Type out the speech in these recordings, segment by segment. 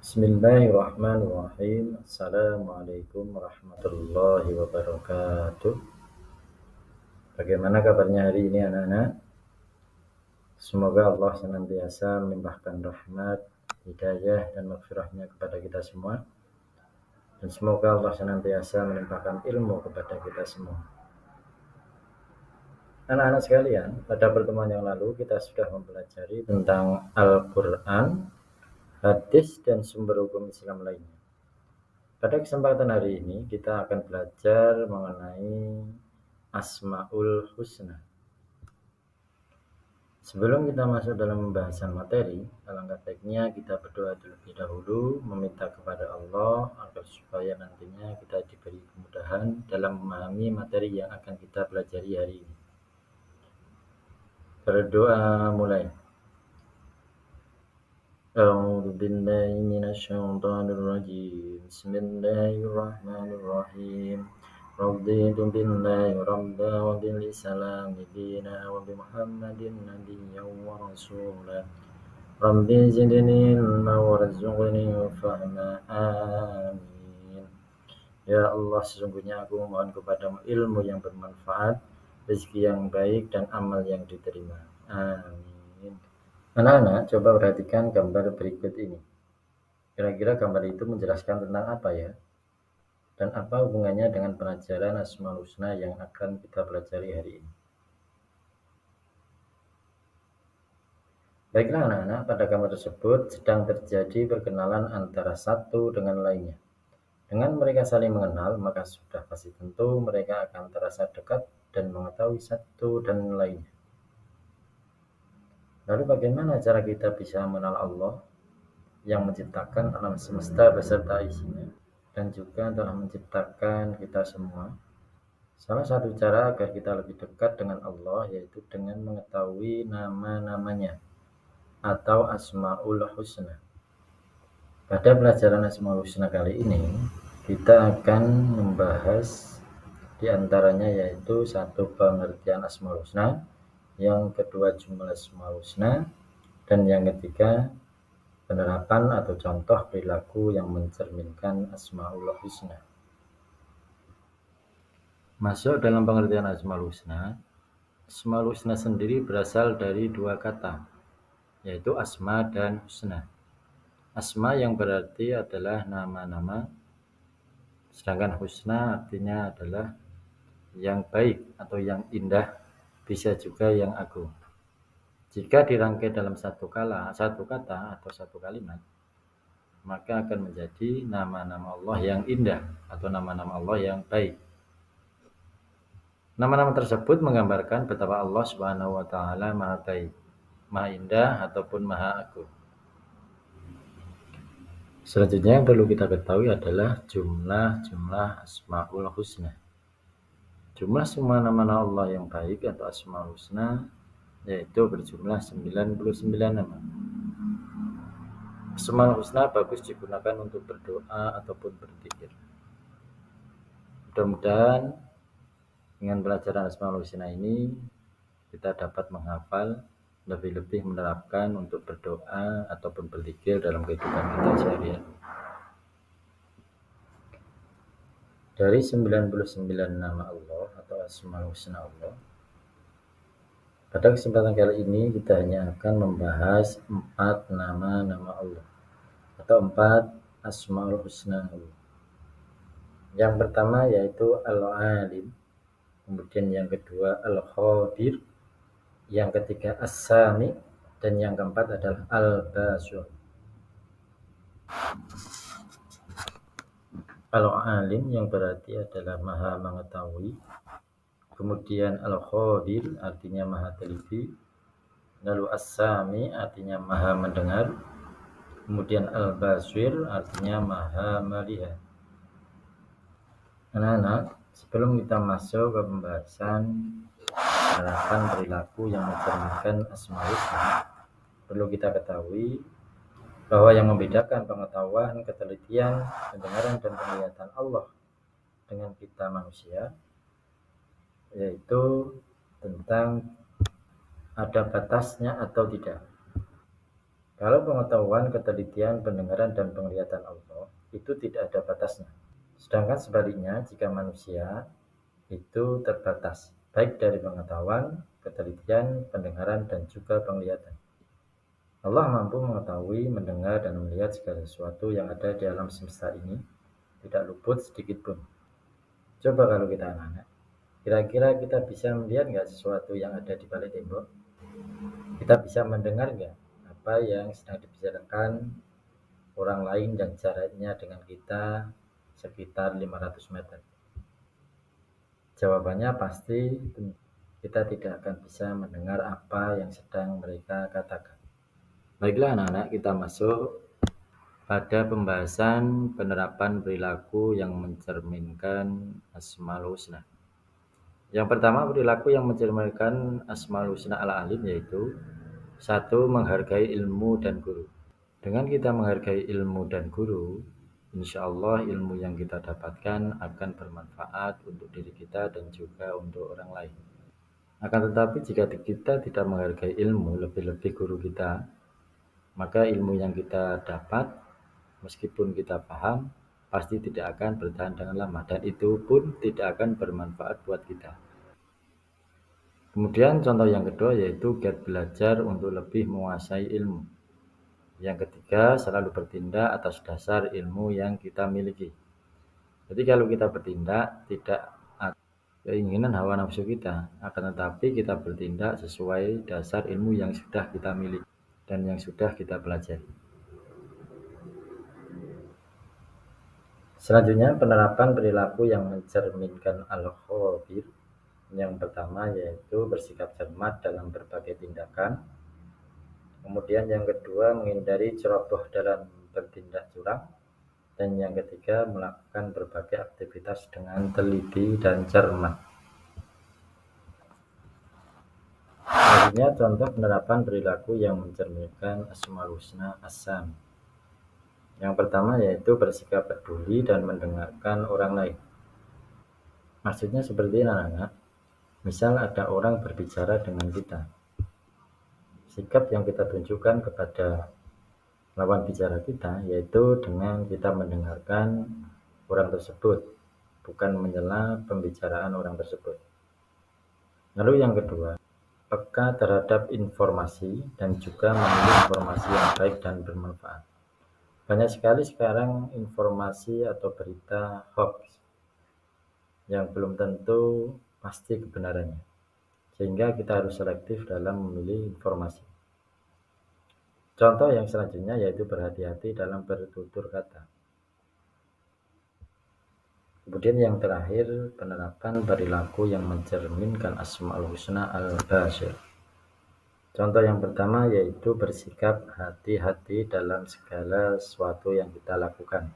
Bismillahirrahmanirrahim. Assalamualaikum warahmatullahi wabarakatuh. Bagaimana kabarnya hari ini anak-anak? Semoga Allah senantiasa melimpahkan rahmat, hidayah, dan maghfirahnya kepada kita semua. Dan semoga Allah senantiasa melimpahkan ilmu kepada kita semua. Anak-anak sekalian, pada pertemuan yang lalu kita sudah mempelajari tentang Al-Quran, hadis, dan sumber hukum Islam lainnya. Pada kesempatan hari ini kita akan belajar mengenai Asmaul Husna. Sebelum kita masuk dalam pembahasan materi, alangkah baiknya kita berdoa terlebih dahulu, meminta kepada Allah agar supaya nantinya kita diberi kemudahan dalam memahami materi yang akan kita pelajari hari ini. Berdoa mulai. A'udzu billahi minasyaitonir rajim. Bismillahirrahmanirrahim. Raditu billahi rabba wa bil islami dina wa bi Muhammadin nabiyyan wa rasula. Rabbi zidni ilma warzuqni fahma. Amin. Ya Allah, sesungguhnya aku memohon kepadamu ilmu yang bermanfaat, rezeki yang baik, dan amal yang diterima. Amin. Anak-anak, coba perhatikan gambar berikut ini. Kira-kira gambar itu menjelaskan tentang apa ya? Dan apa hubungannya dengan pelajaran Asmaul Husna yang akan kita pelajari hari ini? Baiklah anak-anak, pada gambar tersebut sedang terjadi perkenalan antara satu dengan lainnya. Dengan mereka saling mengenal, maka sudah pasti tentu mereka akan terasa dekat dan mengetahui satu dan lainnya. Lalu bagaimana cara kita bisa mengenal Allah yang menciptakan alam semesta beserta isinya dan juga telah menciptakan kita semua? Salah satu cara agar kita lebih dekat dengan Allah yaitu dengan mengetahui nama-namanya atau Asmaul Husna. Pada pelajaran Asmaul Husna kali ini, kita akan membahas di antaranya yaitu satu, pengertian Asmaul Husna, yang kedua jumlah Asmaul Husna, dan yang ketiga penerapan atau contoh perilaku yang mencerminkan Asmaul Husna. Masuk dalam pengertian Asmaul Husna. Asmaul Husna sendiri berasal dari dua kata, yaitu asma dan husna. Asma yang berarti adalah nama-nama, sedangkan husna artinya adalah yang baik atau yang indah, bisa juga yang agung. Jika dirangkai dalam satu kata atau satu kalimat, maka akan menjadi nama-nama Allah yang indah atau nama-nama Allah yang baik. Nama-nama tersebut menggambarkan betapa Allah Subhanahu wa taala Maha baik, Maha indah ataupun Maha agung. Selanjutnya yang perlu kita ketahui adalah jumlah Asmaul Husna. Jumlah semua nama-nama Allah yang baik atau Asmaul Husna yaitu berjumlah 99 nama. Asmaul Husna bagus digunakan untuk berdoa ataupun berzikir. Mudah-mudahan dengan pelajaran Asmaul Husna ini kita dapat menghafal, lebih-lebih menerapkan untuk berdoa ataupun berzikir dalam kehidupan kita sehari-hari. Dari 99 nama Allah atau Asmaul Husna Allah, pada kesempatan kali ini kita hanya akan membahas 4 nama-nama Allah atau 4 Asmaul Husna Allah. Yang pertama yaitu Al-Alim, kemudian yang kedua Al-Khabir, yang ketiga As-Sami, dan yang keempat adalah Al-Basir. Al-Alim yang berarti adalah Maha mengetahui, kemudian Al-Khabir artinya Maha teliti, lalu As-Sami artinya Maha mendengar, kemudian Al-Basir artinya Maha melihat. Anak-anak, sebelum kita masuk ke pembahasan penerapan perilaku yang mencerminkan Asmaul Husna, perlu kita ketahui bahwa yang membedakan pengetahuan, ketelitian, pendengaran, dan penglihatan Allah dengan kita manusia yaitu tentang ada batasnya atau tidak. Kalau pengetahuan, ketelitian, pendengaran, dan penglihatan Allah itu tidak ada batasnya. Sedangkan sebaliknya, jika manusia itu terbatas, baik dari pengetahuan, ketelitian, pendengaran, dan juga penglihatan. Allah mampu mengetahui, mendengar, dan melihat segala sesuatu yang ada di alam semesta ini, tidak luput sedikit pun. Coba kalau kita anak-anak, kira-kira kita bisa melihat nggak sesuatu yang ada di balik tembok? Kita bisa mendengar nggak apa yang sedang dibicarakan orang lain dan jaraknya dengan kita sekitar 500 meter? Jawabannya pasti kita tidak akan bisa mendengar apa yang sedang mereka katakan. Baiklah anak-anak, kita masuk pada pembahasan penerapan perilaku yang mencerminkan Asmaul Husna. Yang pertama, perilaku yang mencerminkan Asmaul Husna al-Alim yaitu satu, menghargai ilmu dan guru. Dengan kita menghargai ilmu dan guru, insya Allah ilmu yang kita dapatkan akan bermanfaat untuk diri kita dan juga untuk orang lain. Akan tetapi jika kita tidak menghargai ilmu, lebih-lebih guru kita, maka ilmu yang kita dapat, meskipun kita paham, pasti tidak akan bertahan dengan lama, dan itu pun tidak akan bermanfaat buat kita. Kemudian contoh yang kedua yaitu giat belajar untuk lebih menguasai ilmu. Yang ketiga, selalu bertindak atas dasar ilmu yang kita miliki. Jadi kalau kita bertindak tidak atas keinginan hawa nafsu kita, akan tetapi kita bertindak sesuai dasar ilmu yang sudah kita miliki dan yang sudah kita pelajari. Selanjutnya, penerapan perilaku yang mencerminkan al-khabir. Yang pertama yaitu bersikap cermat dalam berbagai tindakan. Kemudian yang kedua, menghindari ceroboh dalam bertindak curang. Dan yang ketiga, melakukan berbagai aktivitas dengan teliti dan cermat. Selanjutnya, contoh penerapan perilaku yang mencerminkan Asmaul Husna As-Sami. Yang pertama yaitu bersikap peduli dan mendengarkan orang lain. Maksudnya seperti ini anak-anak. Misal ada orang berbicara dengan kita. Sikap yang kita tunjukkan kepada lawan bicara kita yaitu dengan kita mendengarkan orang tersebut, bukan menyela pembicaraan orang tersebut. Lalu yang kedua, peka terhadap informasi dan juga memilih informasi yang baik dan bermanfaat. Banyak sekali sekarang informasi atau berita hoax yang belum tentu pasti kebenarannya, sehingga kita harus selektif dalam memilih informasi. Contoh yang selanjutnya yaitu berhati-hati dalam bertutur kata. Kemudian yang terakhir, penerapan perilaku yang mencerminkan Asmaul Husna al-Basyir. Contoh yang pertama yaitu bersikap hati-hati dalam segala sesuatu yang kita lakukan.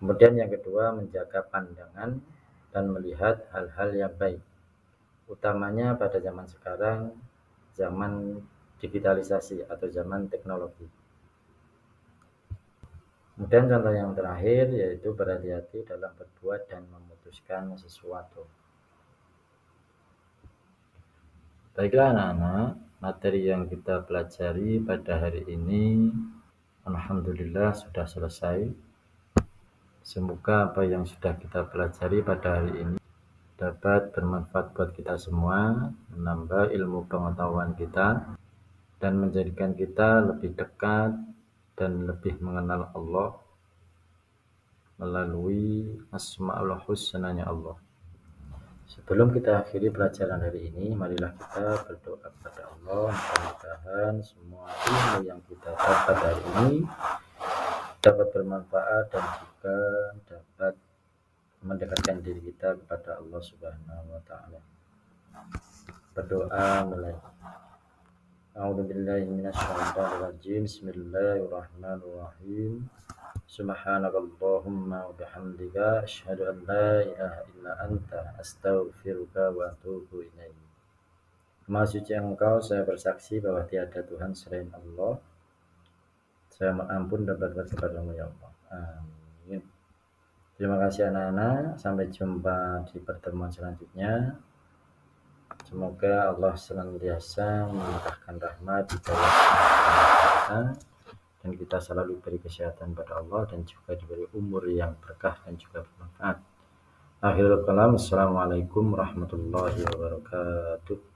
Kemudian yang kedua, menjaga pandangan dan melihat hal-hal yang baik. Utamanya pada zaman sekarang, zaman digitalisasi atau zaman teknologi. Kemudian contoh yang terakhir yaitu berhati-hati dalam berbuat dan memutuskan sesuatu. Baiklah anak-anak, materi yang kita pelajari pada hari ini alhamdulillah sudah selesai. Semoga apa yang sudah kita pelajari pada hari ini dapat bermanfaat buat kita semua, menambah ilmu pengetahuan kita, dan menjadikan kita lebih dekat dan lebih mengenal Allah melalui Asmaul Husnanya Allah. Sebelum kita akhiri pelajaran hari ini, marilah kita berdoa kepada Allah. Mudah-mudahan semua ilmu yang kita dapat hari ini dapat bermanfaat dan juga dapat mendekatkan diri kita kepada Allah Subhanahu wa taala. Berdoa mulai. A'udzubillahi minasyaitonirrajim. Bismillahirrahmanirrahim. Subhanakallahumma wa bihamdika asyhadu an la ilaha illa anta astaghfiruka wa atubu ilaik. Maha suci Engkau, saya bersaksi bahwa tiada Tuhan selain Allah. Saya ampun dan bertobat kepadamu ya Allah. Amin. Terima kasih anak-anak. Sampai jumpa di pertemuan selanjutnya. Semoga Allah senantiasa melimpahkan rahmat, hidayah, kita, dan kita selalu diberi kesehatan pada Allah dan juga diberi umur yang berkah dan juga bermanfaat. Akhirul kalam, assalamualaikum warahmatullahi wabarakatuh.